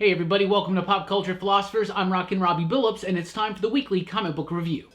Hey everybody, welcome to Pop Culture Philosophers. I'm Rockin Robbie Billups, and it's time for the weekly comic book review.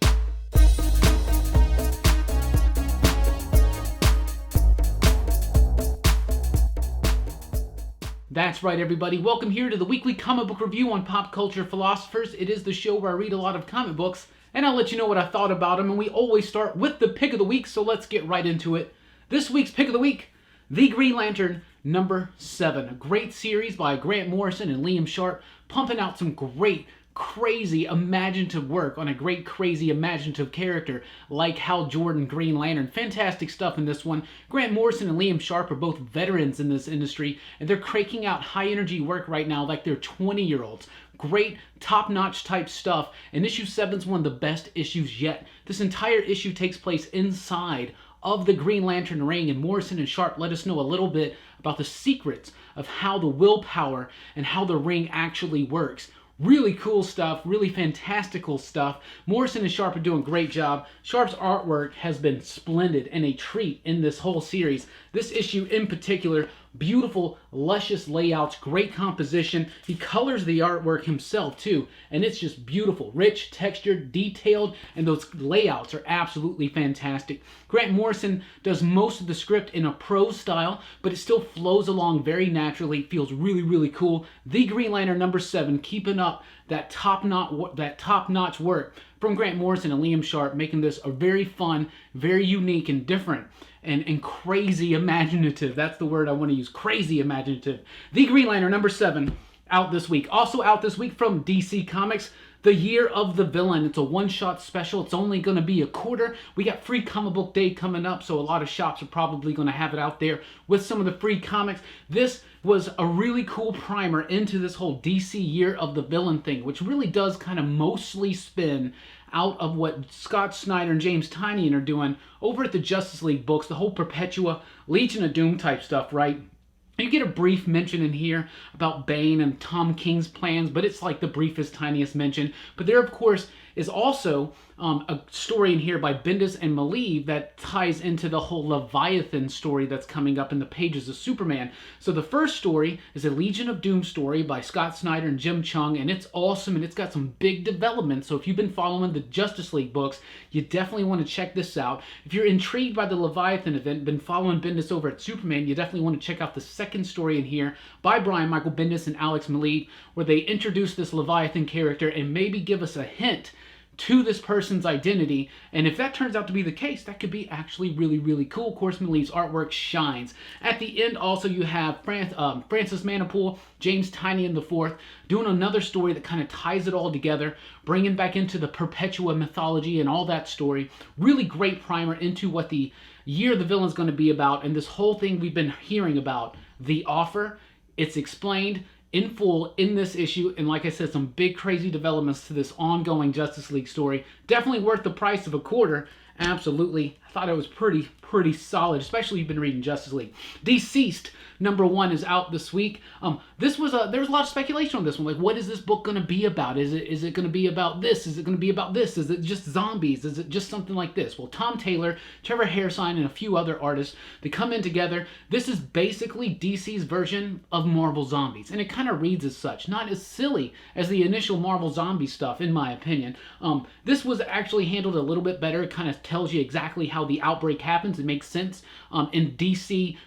That's right, everybody. Welcome here to the weekly comic book review on Pop Culture Philosophers. It is the show where I read a lot of comic books, and I'll let you know what I thought about them, and we always start with the pick of the week, so let's get right into it. This week's pick of the week, The Green Lantern number 7. A great series by Grant Morrison and Liam Sharp, pumping out some great, crazy, imaginative work on a great, crazy, imaginative character like Hal Jordan, Green Lantern. Fantastic stuff in this one. Grant Morrison and Liam Sharp are both veterans in this industry, and they're cranking out high-energy work right now like they're 20-year-olds. Great, top-notch type stuff, and issue 7 is one of the best issues yet. This entire issue takes place inside of the Green Lantern ring, and Morrison and Sharp let us know a little bit about the secrets of how the willpower and how the ring actually works. Really cool stuff, really fantastical stuff. Morrison and Sharp are doing a great job. Sharp's artwork has been splendid and a treat in this whole series. This issue in particular, beautiful, luscious layouts, great composition. He colors the artwork himself too, and it's just beautiful, rich, textured, detailed, and those layouts are absolutely fantastic. Grant Morrison does most of the script in a prose style, but it still flows along very naturally. It feels really, really cool. The Green Lantern number 7, keeping up that top-notch work from Grant Morrison and Liam Sharp, making this a very fun, very unique and different and crazy imaginative. That's the word I want to use, crazy imaginative. The Green Lantern number 7 out this week. Also out this week from DC Comics, The Year of the Villain. It's a one-shot special. It's only going to be a quarter. We got Free Comic Book Day coming up, so a lot of shops are probably going to have it out there with some of the free comics. This was a really cool primer into this whole DC Year of the Villain thing, which really does kind of mostly spin out of what Scott Snyder and James Tynion are doing over at the Justice League books, the whole Perpetua, Legion of Doom type stuff, right? You get a brief mention in here about Bane and Tom King's plans, but it's like the briefest, tiniest mention. But there, of course, is also a story in here by Bendis and Malieve that ties into the whole Leviathan story that's coming up in the pages of Superman. So the first story is a Legion of Doom story by Scott Snyder and Jim Chung, and it's awesome, and it's got some big developments. So if you've been following the Justice League books, you definitely want to check this out. If you're intrigued by the Leviathan event, been following Bendis over at Superman, you definitely want to check out the second story in here by Brian Michael Bendis and Alex Malieve, where they introduce this Leviathan character and maybe give us a hint to this person's identity, and if that turns out to be the case, that could be actually really, really cool. Of course, Malieve's artwork shines. At the end, also, you have Francis Manipool, James Tynion IV, doing another story that kind of ties it all together, bringing back into the Perpetua mythology and all that story. Really great primer into what the Year of the Villain's going to be about, and this whole thing we've been hearing about, The Offer. It's explained in full in this issue, and like I said, some big crazy developments to this ongoing Justice League story. Definitely worth the price of a quarter. Absolutely. I thought it was pretty solid, especially if you've been reading Justice League. DCeased number 1 is out this week. There was a lot of speculation on this one. Like, what is this book going to be about? Is it going to be about this? Is it going to be about this? Is it just zombies? Is it just something like this? Well, Tom Taylor, Trevor Hairsine, and a few other artists, they come in together. This is basically DC's version of Marvel Zombies, and it kind of reads as such. Not as silly as the initial Marvel Zombie stuff, in my opinion. This was actually handled a little bit better. It kind of tells you exactly how the outbreak happens. It makes sense in DC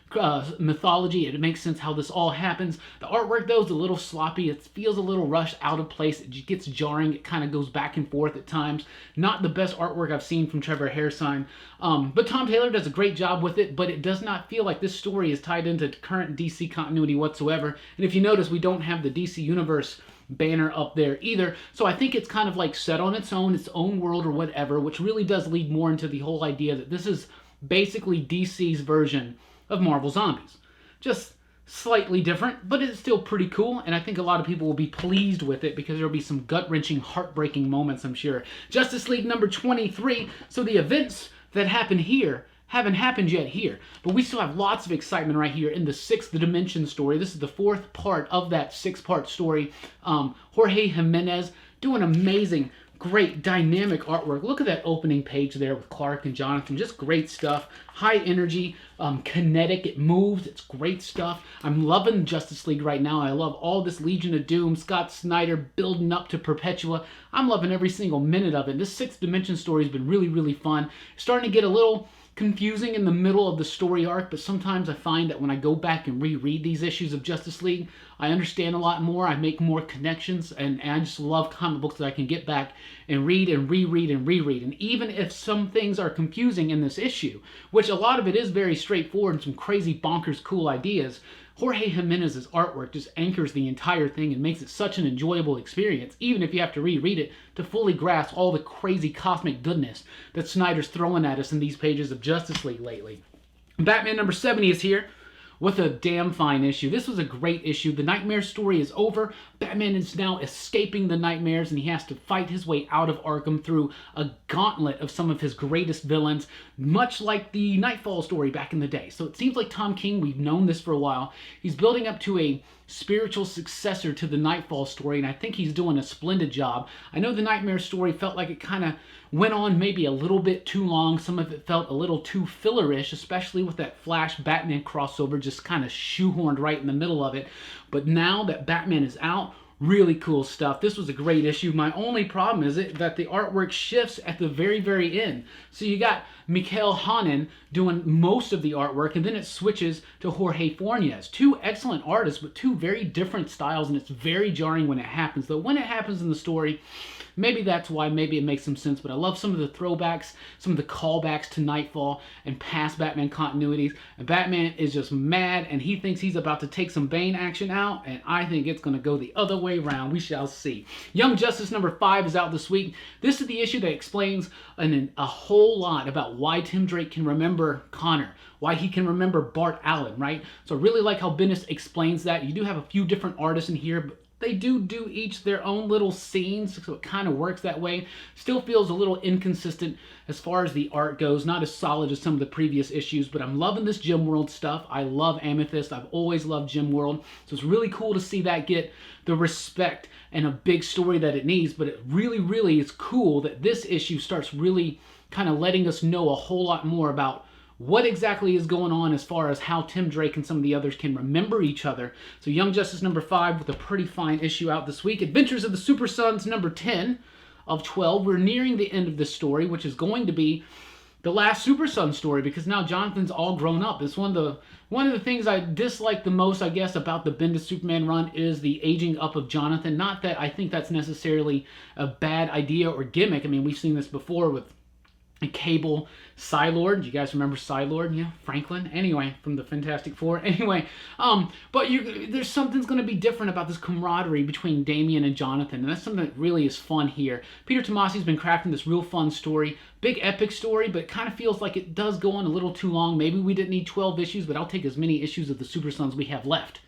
mythology. It makes sense how this all happens. The artwork, though, is a little sloppy. It feels a little rushed, out of place. It gets jarring. It kind of goes back and forth at times. Not the best artwork I've seen from Trevor Hairsine. But Tom Taylor does a great job with it, but it does not feel like this story is tied into current DC continuity whatsoever. And if you notice, we don't have the DC Universe banner up there either. So I think it's kind of like set on its own world or whatever, which really does lead more into the whole idea that this is basically DC's version of Marvel Zombies. Just slightly different, but it's still pretty cool, and I think a lot of people will be pleased with it because there will be some gut-wrenching, heartbreaking moments, I'm sure. Justice League number 23, so the events that happen here haven't happened yet here, but we still have lots of excitement right here in the 6th Dimension story. This is the 4th part of that 6-part story. Jorge Jimenez doing amazing, Great dynamic artwork. Look at that opening page there with Clark and Jonathan. Just great stuff. High energy, kinetic. It moves. It's great stuff. I'm loving Justice League right now. I love all this Legion of Doom, Scott Snyder building up to Perpetua. I'm loving every single minute of it. This Sixth Dimension story has been really, really fun. Starting to get a little confusing in the middle of the story arc, but sometimes I find that when I go back and reread these issues of Justice League, I understand a lot more, I make more connections, and I just love comic books that I can get back and read and reread and reread. And even if some things are confusing in this issue, which a lot of it is very straightforward and some crazy bonkers cool ideas, Jorge Jimenez's artwork just anchors the entire thing and makes it such an enjoyable experience, even if you have to reread it to fully grasp all the crazy cosmic goodness that Snyder's throwing at us in these pages of Justice League lately. Batman number 70 is here with a damn fine issue. This was a great issue. The nightmare story is over. Batman is now escaping the nightmares, and he has to fight his way out of Arkham through a gauntlet of some of his greatest villains, much like the Nightfall story back in the day. So it seems like Tom King, we've known this for a while, he's building up to a spiritual successor to the Nightfall story, and I think he's doing a splendid job. I know the Nightmare story felt like it kind of went on maybe a little bit too long. Some of it felt a little too fillerish, especially with that Flash Batman crossover just kind of shoehorned right in the middle of it. But now that Batman is out, really cool stuff. This was a great issue. My only problem is that the artwork shifts at the very, very end. So you got Mikael Hanen doing most of the artwork, and then it switches to Jorge Fornes. Two excellent artists, but two very different styles, and it's very jarring when it happens. Though when it happens in the story, maybe that's why, maybe it makes some sense, but I love some of the throwbacks, some of the callbacks to Nightfall and past Batman continuities. And Batman is just mad, and he thinks he's about to take some Bane action out, and I think it's going to go the other way around. We shall see. Young Justice number 5 is out this week. This is the issue that explains a whole lot about why Tim Drake can remember Connor, why he can remember Bart Allen, right? So I really like how Bendis explains that. You do have a few different artists in here, but they do each their own little scenes, so it kind of works that way. Still feels a little inconsistent as far as the art goes, not as solid as some of the previous issues, but I'm loving this Gem World stuff. I love Amethyst. I've always loved Gem World, so it's really cool to see that get the respect and a big story that it needs, but it really, really is cool that this issue starts really kind of letting us know a whole lot more about what exactly is going on as far as how Tim Drake and some of the others can remember each other. So Young Justice number 5 with a pretty fine issue out this week. Adventures of the Super Sons number 10 of 12. We're nearing the end of this story, which is going to be the last Super Son story, because now Jonathan's all grown up. It's one of the things I dislike the most, I guess, about the Bendis Superman run is the aging up of Jonathan. Not that I think that's necessarily a bad idea or gimmick. I mean, we've seen this before with Cable, Psylord. You guys remember Psylord? Yeah, Franklin. Anyway, from the Fantastic Four. Anyway, but there's something's going to be different about this camaraderie between Damian and Jonathan, and that's something that really is fun here. Peter Tomasi's been crafting this real fun story, big epic story, but it kind of feels like it does go on a little too long. Maybe we didn't need 12 issues, but I'll take as many issues of the Super Sons we have left,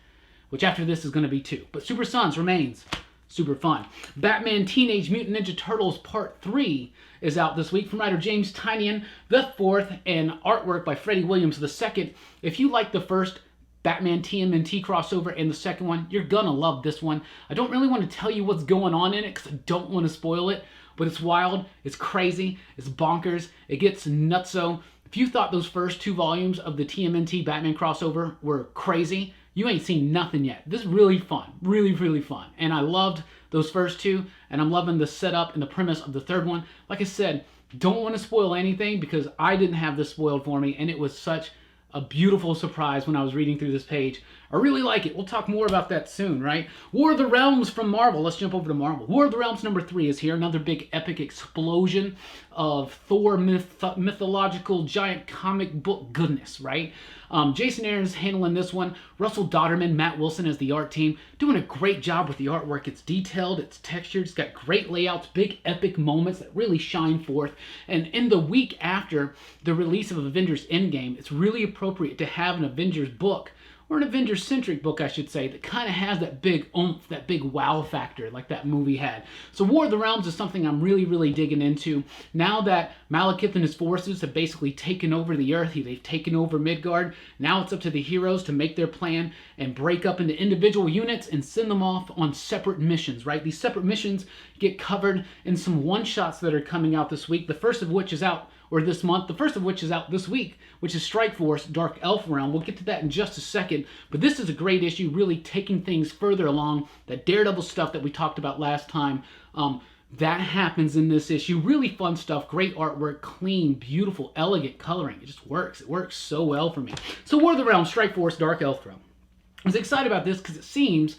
which after this is going to be 2. But Super Sons remains super fun. Batman Teenage Mutant Ninja Turtles Part 3 is out this week from writer James Tynion the 4th and artwork by Freddie Williams the 2nd. If you like the first Batman TMNT crossover and the second one, you're gonna love this one. I don't really want to tell you what's going on in it because I don't want to spoil it, but it's wild, it's crazy, it's bonkers, it gets nutso. If you thought those first 2 volumes of the TMNT Batman crossover were crazy, you ain't seen nothing yet. This is really fun. Really, really fun. And I loved those first 2, and I'm loving the setup and the premise of the 3rd one. Like I said, don't want to spoil anything because I didn't have this spoiled for me, and it was such a beautiful surprise when I was reading through this page. I really like it. We'll talk more about that soon, right? War of the Realms from Marvel. Let's jump over to Marvel. War of the Realms number 3 is here. Another big epic explosion of Thor mythological giant comic book goodness, right? Jason Aaron's handling this one. Russell Dodderman, Matt Wilson as the art team. Doing a great job with the artwork. It's detailed, it's textured, it's got great layouts, big epic moments that really shine forth. And in the week after the release of Avengers Endgame, it's really appropriate to have an Avengers book or an Avengers-centric book, I should say, that kind of has that big oomph, that big wow factor like that movie had. So War of the Realms is something I'm really, really digging into. Now that Malekith and his forces have basically taken over the Earth, they've taken over Midgard, now it's up to the heroes to make their plan and break up into individual units and send them off on separate missions, right? These separate missions get covered in some one-shots that are coming out this week, the first of which is out, or this month, the first of which is out this week, which is Strike Force, Dark Elf Realm. We'll get to that in just a second, but this is a great issue, really taking things further along. That Daredevil stuff that we talked about last time, that happens in this issue. Really fun stuff, great artwork, clean, beautiful, elegant coloring. It just works. It works so well for me. So War of the Realms, Strike Force, Dark Elf Realm. I was excited about this because it seems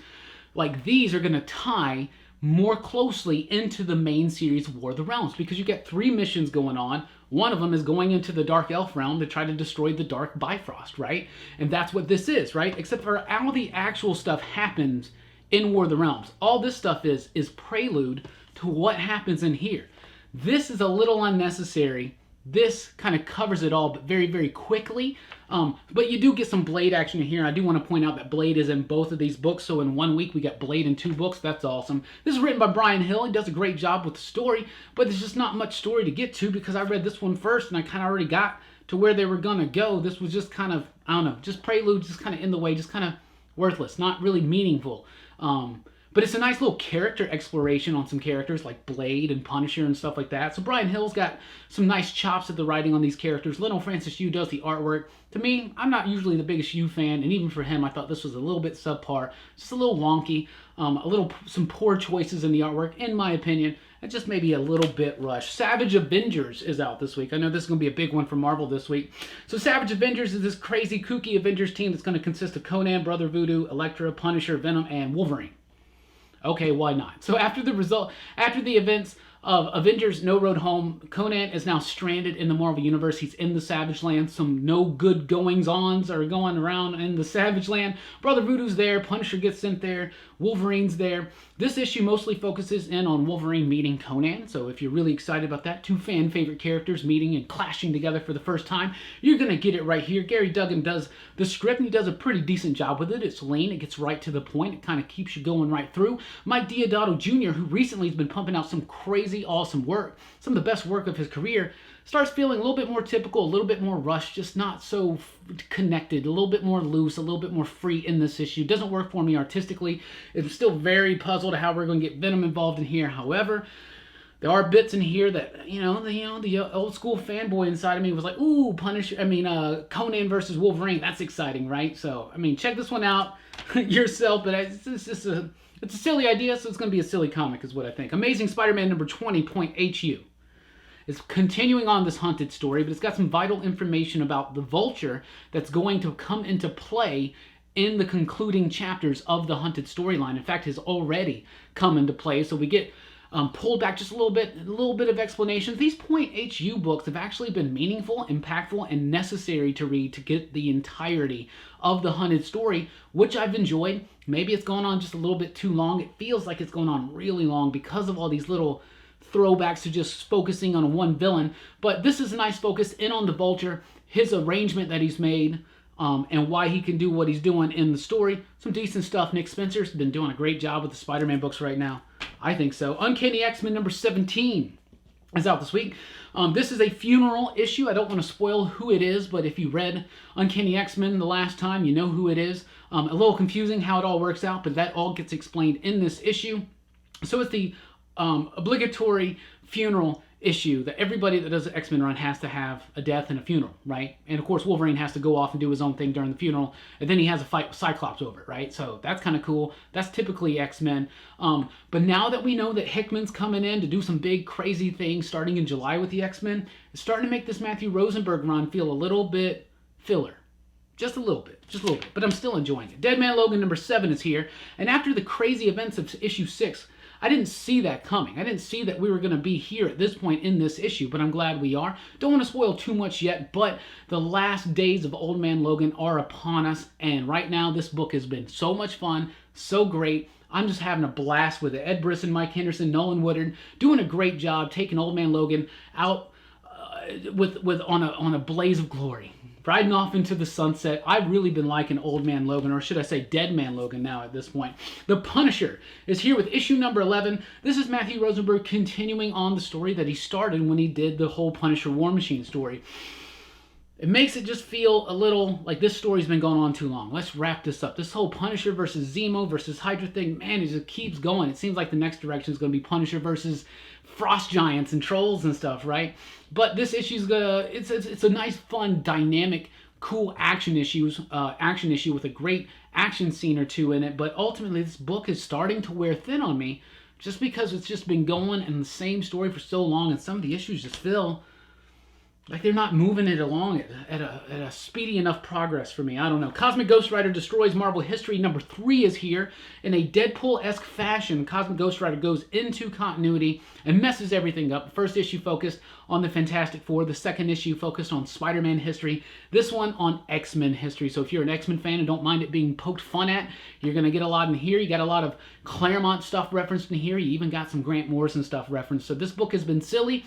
like these are going to tie more closely into the main series War of the Realms, because you get 3 missions going on. One of them is going into the Dark Elf Realm to try to destroy the Dark Bifrost, right? And that's what this is, right? Except for all the actual stuff happens in War of the Realms. All this stuff is prelude to what happens in here. This is a little unnecessary. This kind of covers it all, but very, very quickly. But you do get some Blade action in here. I do want to point out that Blade is in both of these books. So in 1 week, we got Blade in 2 books. That's awesome. This is written by Brian Hill. He does a great job with the story, but there's just not much story to get to because I read this one first and I kind of already got to where they were going to go. This was just kind of, I don't know, just prelude, just kind of in the way, just kind of worthless, not really meaningful. But it's a nice little character exploration on some characters like Blade and Punisher and stuff like that. So Brian Hill's got some nice chops at the writing on these characters. Lionel Francis Yu does the artwork. To me, I'm not usually the biggest Yu fan, and even for him, I thought this was a little bit subpar. Just a little wonky. Some poor choices in the artwork, in my opinion. And just maybe a little bit rushed. Savage Avengers is out this week. I know this is going to be a big one for Marvel this week. So Savage Avengers is this crazy, kooky Avengers team that's going to consist of Conan, Brother Voodoo, Elektra, Punisher, Venom, and Wolverine. Okay, why not? So after the events of Avengers No Road Home, Conan is now stranded in the Marvel Universe. He's in the Savage Land. Some no good goings-ons are going around in the Savage Land. Brother Voodoo's there. Punisher gets sent there. Wolverine's there. This issue mostly focuses in on Wolverine meeting Conan. So if you're really excited about that, 2 fan-favorite characters meeting and clashing together for the first time, you're going to get it right here. Gary Duggan does the script, and he does a pretty decent job with it. It's lean. It gets right to the point. It kind of keeps you going right through. Mike Deodato Jr., who recently has been pumping out some crazy awesome work, some of the best work of his career, starts feeling a little bit more typical, a little bit more rushed, just not so connected, a little bit more loose, a little bit more free in this issue. Doesn't work for me artistically. I'm still very puzzled how we're going to get Venom involved in here. However, there are bits in here that, the old school fanboy inside of me was like, ooh, Conan versus Wolverine, that's exciting, right? So, check this one out yourself, but it's a silly idea, so it's going to be a silly comic is what I think. Amazing Spider-Man number 20.HU. It's continuing on this Hunted story, but it's got some vital information about the Vulture that's going to come into play in the concluding chapters of the Hunted storyline. In fact, has already come into play, so we get pulled back just a little bit of explanation. These .HU books have actually been meaningful, impactful, and necessary to read to get the entirety of the Hunted story, which I've enjoyed. Maybe it's gone on just a little bit too long. It feels like it's going on really long because of all these little throwbacks to just focusing on one villain. But this is a nice focus in on the Vulture, his arrangement that he's made, and why he can do what he's doing in the story. Some decent stuff. Nick Spencer's been doing a great job with the Spider-Man books right now. I think so. Uncanny X-Men number 17 is out this week. This is a funeral issue. I don't want to spoil who it is, but if you read Uncanny X-Men the last time, you know who it is. A little confusing how it all works out, but that all gets explained in this issue. So it's the obligatory funeral issue that everybody that does an X-Men run has to have a death and a funeral, right? And of course Wolverine has to go off and do his own thing during the funeral, and then he has a fight with Cyclops over it, right? So that's kind of cool. That's typically X-Men. But now that we know that Hickman's coming in to do some big crazy things starting in July with the X-Men, it's starting to make this Matthew Rosenberg run feel a little bit filler. Just a little bit, but I'm still enjoying it. Dead Man Logan number 7 is here, and after the crazy events of issue 6, I didn't see that coming. I didn't see that we were going to be here at this point in this issue, but I'm glad we are. Don't want to spoil too much yet, but the last days of Old Man Logan are upon us, and right now this book has been so much fun, so great. I'm just having a blast with it. Ed Brisson, Mike Henderson, Nolan Woodard doing a great job taking Old Man Logan out on a blaze of glory. riding off into the sunset. I've really been liking Old Man Logan, or should I say Dead Man Logan now at this point. The Punisher is here with issue number 11. This is Matthew Rosenberg continuing on the story that he started when he did the whole Punisher War Machine story. It makes it just feel a little like this story's been going on too long. Let's wrap this up. This whole Punisher versus Zemo versus Hydra thing, man, it just keeps going. It seems like the next direction is going to be Punisher versus Frost Giants and Trolls and stuff, right? But this issue's it's a nice, fun, dynamic, cool action issue with a great action scene or two in it. But ultimately, this book is starting to wear thin on me, just because it's just been going in the same story for so long, and some of the issues just feel like they're not moving it along at a speedy enough progress for me. I don't know. Cosmic Ghost Rider Destroys Marvel History number 3 is here. In a Deadpool-esque fashion, Cosmic Ghost Rider goes into continuity and messes everything up. The first issue focused on the Fantastic Four. The second issue focused on Spider-Man history. This one on X-Men history. So if you're an X-Men fan and don't mind it being poked fun at, you're going to get a lot in here. You got a lot of Claremont stuff referenced in here. You even got some Grant Morrison stuff referenced. So this book has been silly.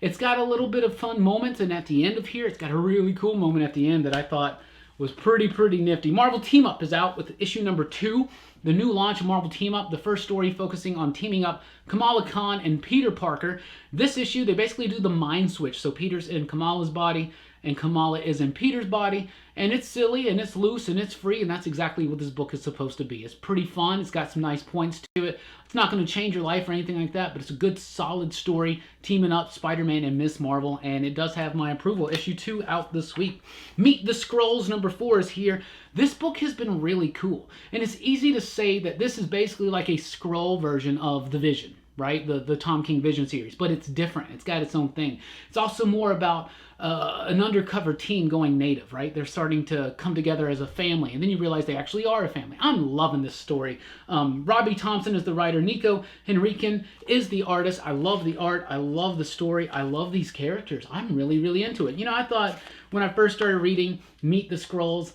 It's got a little bit of fun moments, and at the end of here, it's got a really cool moment at the end that I thought was pretty nifty. Marvel Team Up is out with issue number 2, the new launch of Marvel Team Up, the first story focusing on teaming up Kamala Khan and Peter Parker. This issue, they basically do the mind switch, so Peter's in Kamala's body, and Kamala is in Peter's body, and it's silly, and it's loose, and it's free, and that's exactly what this book is supposed to be. It's pretty fun, it's got some nice points to it. It's not going to change your life or anything like that, but it's a good, solid story, teaming up Spider-Man and Ms. Marvel, and it does have my approval. Issue 2 out this week. Meet the Skrulls number 4 is here. This book has been really cool, and it's easy to say that this is basically like a Skrull version of The Vision, right? The Tom King Vision series, but it's different. It's got its own thing. It's also more about an undercover team going native, right? They're starting to come together as a family, and then you realize they actually are a family. I'm loving this story. Robbie Thompson is the writer. Nico Henriquin is the artist. I love the art. I love the story. I love these characters. I'm really into it. You know, I thought when I first started reading Meet the Skrulls,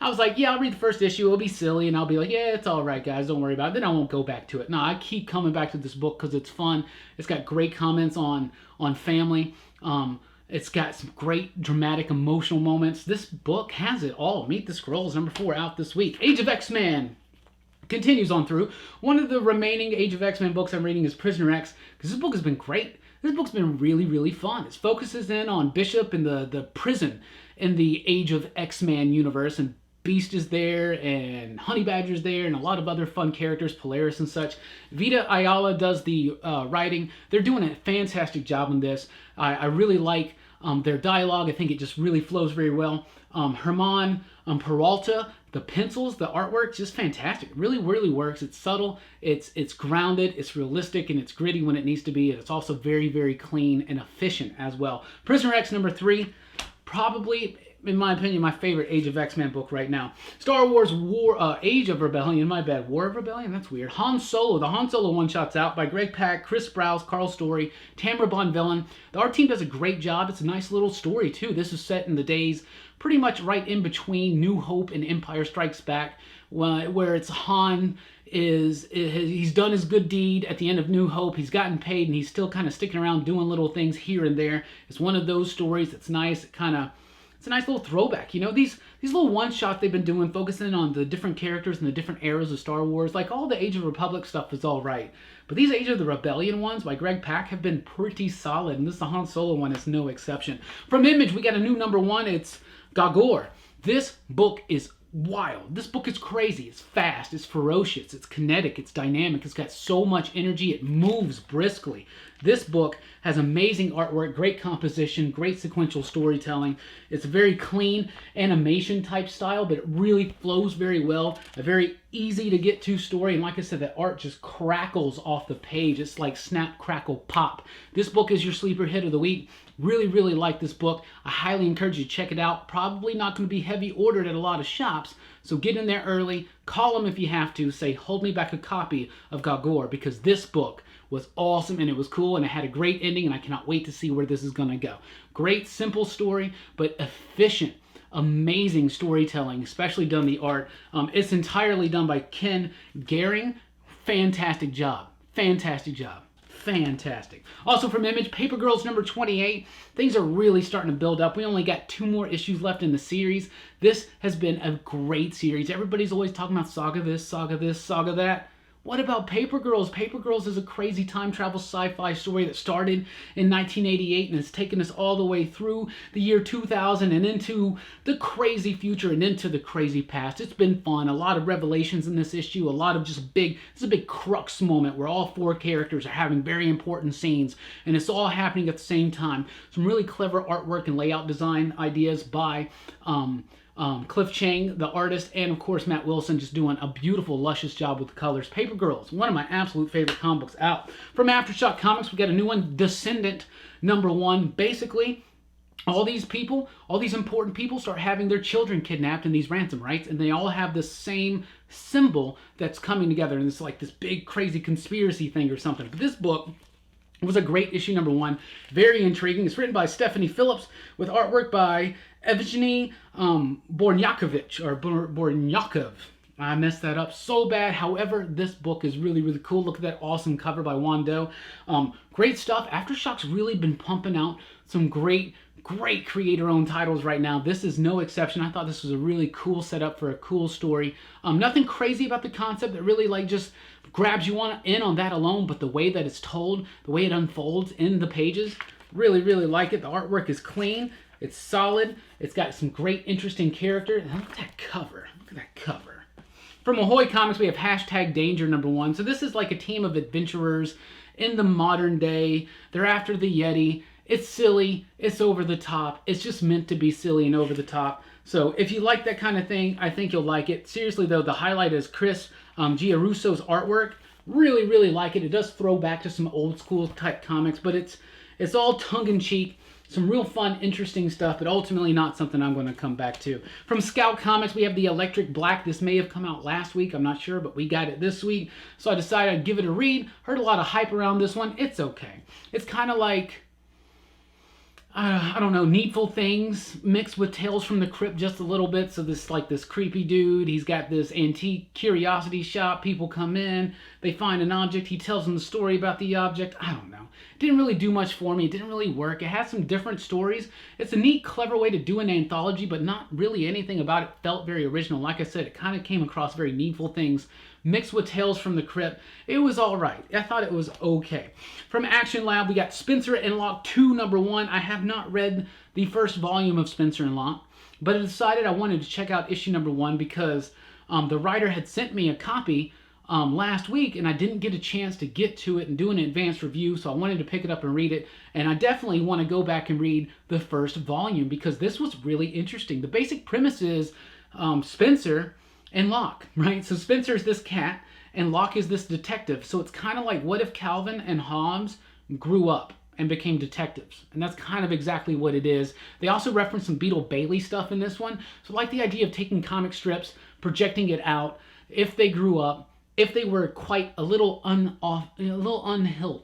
I was like, yeah, I'll read the first issue. It'll be silly, and I'll be like, yeah, it's all right, guys. Don't worry about it. Then I won't go back to it. No, I keep coming back to this book because it's fun. It's got great comments on family. It's got some great dramatic, emotional moments. This book has it all. Meet the Skrulls, number 4, out this week. Age of X-Men continues on through. One of the remaining Age of X-Men books I'm reading is Prisoner X, because this book has been great. This book's been really fun. It focuses in on Bishop and the prison in the Age of X-Men universe, and Beast is there, and Honey Badger's there, and a lot of other fun characters, Polaris and such. Vita Ayala does the writing. They're doing a fantastic job on this. I really like their dialogue. I think it just really flows very well. Herman Peralta, the pencils, the artwork, just fantastic. It really works. It's subtle, it's grounded, it's realistic, and it's gritty when it needs to be. And it's also very clean and efficient as well. Prisoner X number 3, probably, in my opinion, my favorite Age of X-Men book right now. Star Wars Age of Rebellion, my bad. War of Rebellion? That's weird. Han Solo. The Han Solo one-shot's out by Greg Pak, Chris Sprouse, Carl Story, Tamara Bonvillain. The art team does a great job. It's a nice little story, too. This is set in the days pretty much right in between New Hope and Empire Strikes Back, where it's Han he's done his good deed at the end of New Hope. He's gotten paid, and he's still kind of sticking around doing little things here and there. It's one of those stories that's nice. It's a nice little throwback. You know, these little one-shots they've been doing, focusing on the different characters and the different eras of Star Wars. Like, all the Age of Republic stuff is all right. But these Age of the Rebellion ones by Greg Pak have been pretty solid, and this the Han Solo one is no exception. From Image, we got a new number 1. It's Gogor. This book is wild. This book is crazy. It's fast. It's ferocious. It's kinetic. It's dynamic. It's got so much energy. It moves briskly. This book has amazing artwork, great composition, great sequential storytelling. It's a very clean animation type style, but it really flows very well. A very easy to get to story, and like I said, that art just crackles off the page. It's like snap, crackle, pop. This book is your sleeper hit of the week. Really like this book. I highly encourage you to check it out. Probably not going to be heavy ordered at a lot of shops, so get in there early. Call them if you have to. Say, hold me back a copy of Gogor, because this book was awesome, and it was cool, and it had a great ending, and I cannot wait to see where this is going to go. Great, simple story, but efficient, amazing storytelling, especially done the art. It's entirely done by Ken Gehring. Fantastic job. fantastic. Also from Image, Paper Girls number 28. Things are really starting to build up. We only got 2 more issues left in the series. This has been a great series. Everybody's always talking about saga this, saga that. What about Paper Girls? Paper Girls is a crazy time travel sci-fi story that started in 1988 and has taken us all the way through the year 2000 and into the crazy future and into the crazy past. It's been fun. A lot of revelations in this issue. A lot of just this is a big crux moment where all 4 characters are having very important scenes and it's all happening at the same time. Some really clever artwork and layout design ideas by Cliff Chang, the artist, and of course Matt Wilson just doing a beautiful, luscious job with the colors. Paper Girls, one of my absolute favorite comic books out. From Aftershock Comics, we got a new one, Descendent number 1. Basically, all these people, all these important people start having their children kidnapped in these ransom rights, and they all have the same symbol that's coming together, and it's like this big, crazy conspiracy thing or something. But this book was a great issue number 1. Very intriguing. It's written by Stephanie Phillips with artwork by Evgeny Bornyakov, or Bornyakov. I messed that up so bad. However, this book is really, really cool. Look at that awesome cover by Wando. Great stuff. Aftershock's really been pumping out some great creator-owned titles right now. This is no exception. I thought this was a really cool setup for a cool story. Nothing crazy about the concept that really like just grabs you in on that alone, but the way that it's told, the way it unfolds in the pages, really, really like it. The artwork is clean. It's solid. It's got some great, interesting character. And look at that cover. Look at that cover. From Ahoy Comics, we have Hashtag Danger number 1. So this is like a team of adventurers in the modern day. They're after the Yeti. It's silly. It's over the top. It's just meant to be silly and over the top. So if you like that kind of thing, I think you'll like it. Seriously, though, the highlight is Chris Giarrusso's artwork. Really, really like it. It does throw back to some old school type comics, but it's all tongue-in-cheek. Some real fun, interesting stuff, but ultimately not something I'm going to come back to. From Scout Comics, we have the Electric Black. This may have come out last week. I'm not sure, but we got it this week. So I decided I'd give it a read. Heard a lot of hype around this one. It's okay. It's kind of like, I don't know, Needful Things mixed with Tales from the Crypt just a little bit. So this creepy dude, he's got this antique curiosity shop. People come in, they find an object. He tells them the story about the object. I don't know. It didn't really do much for me. It didn't really work. It has some different stories. It's a neat, clever way to do an anthology, but not really anything about it felt very original. Like I said, it kind of came across very Needful Things mixed with Tales from the Crypt. It was all right. I thought it was okay. From Action Lab, we got Spencer and Locke 2, number 1. I have not read the first volume of Spencer and Locke, but I decided I wanted to check out issue number 1 because the writer had sent me a copy last week, and I didn't get a chance to get to it and do an advanced review, so I wanted to pick it up and read it, and I definitely want to go back and read the first volume because this was really interesting. The basic premise is Spencer and Locke, right? So Spencer is this cat, and Locke is this detective, so it's kind of like, what if Calvin and Hobbes grew up and became detectives? And that's kind of exactly what it is. They also reference some Beetle Bailey stuff in this one, so I like the idea of taking comic strips, projecting it out, if they grew up, if they were quite a little unhill,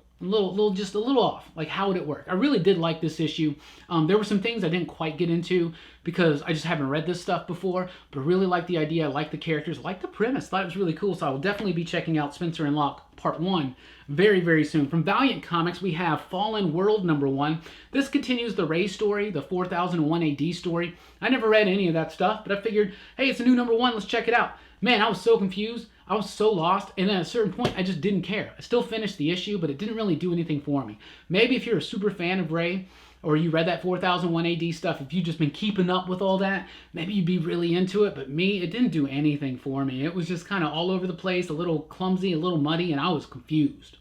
just a little off, like how would it work? I really did like this issue. There were some things I didn't quite get into because I just haven't read this stuff before, but I really like the idea. I like the characters, I like the premise. Thought it was really cool, so I will definitely be checking out Spencer and Locke Part 1 very, very soon. From Valiant Comics, we have Fallen World number 1. This continues the Ray story, the 4001 AD story. I never read any of that stuff, but I figured, hey, it's a new number 1, let's check it out. Man, I was so confused. I was so lost, and then at a certain point, I just didn't care. I still finished the issue, but it didn't really do anything for me. Maybe if you're a super fan of Ray, or you read that 4001 AD stuff, if you've just been keeping up with all that, maybe you'd be really into it, but me, it didn't do anything for me. It was just kind of all over the place, a little clumsy, a little muddy, and I was confused.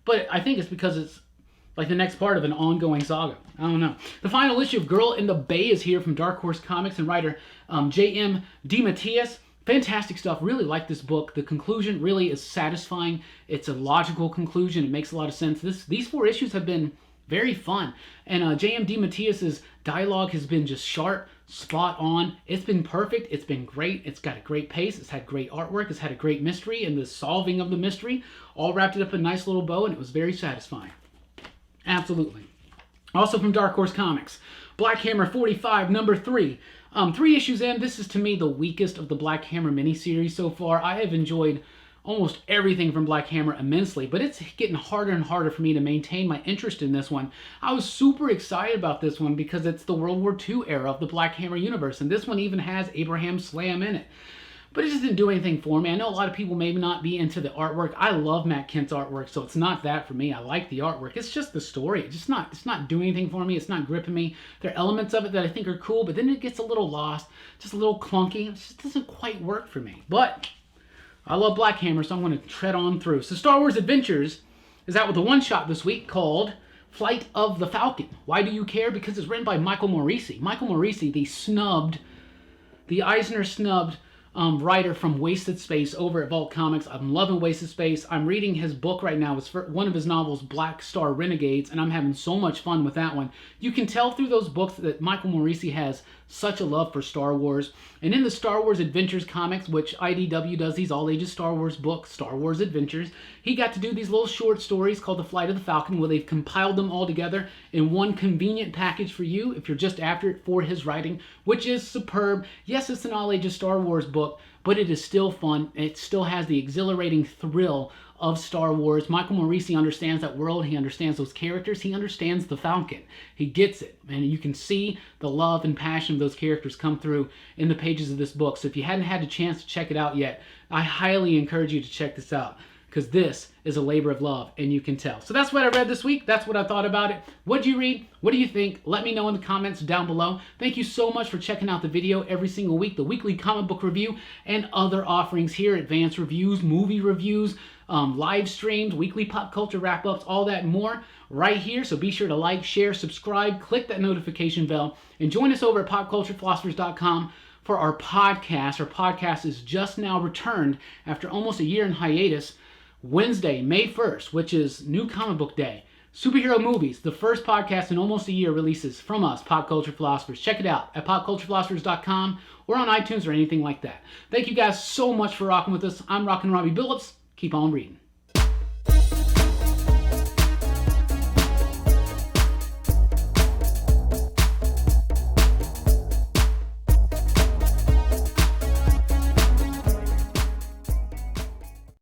But I think it's because it's like the next part of an ongoing saga. I don't know. The final issue of Girl in the Bay is here from Dark Horse Comics and writer J.M. DeMatteis. Fantastic stuff. Really like this book. The conclusion really is satisfying. It's a logical conclusion. It makes a lot of sense. These 4 issues have been very fun. And J.M. DeMatteis' dialogue has been just sharp, spot on. It's been perfect. It's been great. It's got a great pace. It's had great artwork. It's had a great mystery, and the solving of the mystery all wrapped it up in a nice little bow, and it was very satisfying. Absolutely. Also from Dark Horse Comics, Black Hammer 45, number 3. 3 issues in, this is to me the weakest of the Black Hammer miniseries so far. I have enjoyed almost everything from Black Hammer immensely, but it's getting harder and harder for me to maintain my interest in this one. I was super excited about this one because it's the World War II era of the Black Hammer universe, and this one even has Abraham Slam in it. But it just didn't do anything for me. I know a lot of people maybe not be into the artwork. I love Matt Kent's artwork, so it's not that for me. I like the artwork. It's just the story. It's not doing anything for me. It's not gripping me. There are elements of it that I think are cool, but then it gets a little lost, just a little clunky. It just doesn't quite work for me. But I love Black Hammer, so I'm going to tread on through. So Star Wars Adventures is out with a one-shot this week called Flight of the Falcon. Why do you care? Because it's written by Michael Morisi. Michael Morisi, the Eisner-snubbed writer from Wasted Space over at Vault Comics. I'm loving Wasted Space. I'm reading his book right now. It's one of his novels, Black Star Renegades, and I'm having so much fun with that one. You can tell through those books that Michael Morisi has such a love for Star Wars. And in the Star Wars Adventures comics, which IDW does these all-ages Star Wars books, Star Wars Adventures, he got to do these little short stories called The Flight of the Falcon, where they've compiled them all together in one convenient package for you if you're just after it for his writing, which is superb. Yes, it's an all-ages Star Wars book, but it is still fun. It still has the exhilarating thrill of Star Wars. Michael Morisi understands that world. He understands those characters. He understands the Falcon. He gets it. And you can see the love and passion of those characters come through in the pages of this book. So if you hadn't had a chance to check it out yet, I highly encourage you to check this out, because this is a labor of love, and you can tell. So that's what I read this week. That's what I thought about it. What'd you read? What do you think? Let me know in the comments down below. Thank you so much for checking out the video every single week, the weekly comic book review, and other offerings here, advanced reviews, movie reviews, live streams, weekly pop culture wrap-ups, all that and more right here. So be sure to like, share, subscribe, click that notification bell, and join us over at popculturephilosophers.com for our podcast. Our podcast is just now returned after almost a year in hiatus. Wednesday, May 1st, which is New Comic Book Day. Superhero Movies, the first podcast in almost a year, releases from us, Pop Culture Philosophers. Check it out at popculturephilosophers.com or on iTunes or anything like that. Thank you guys so much for rocking with us. I'm Rockin Robbie Billups. Keep on reading.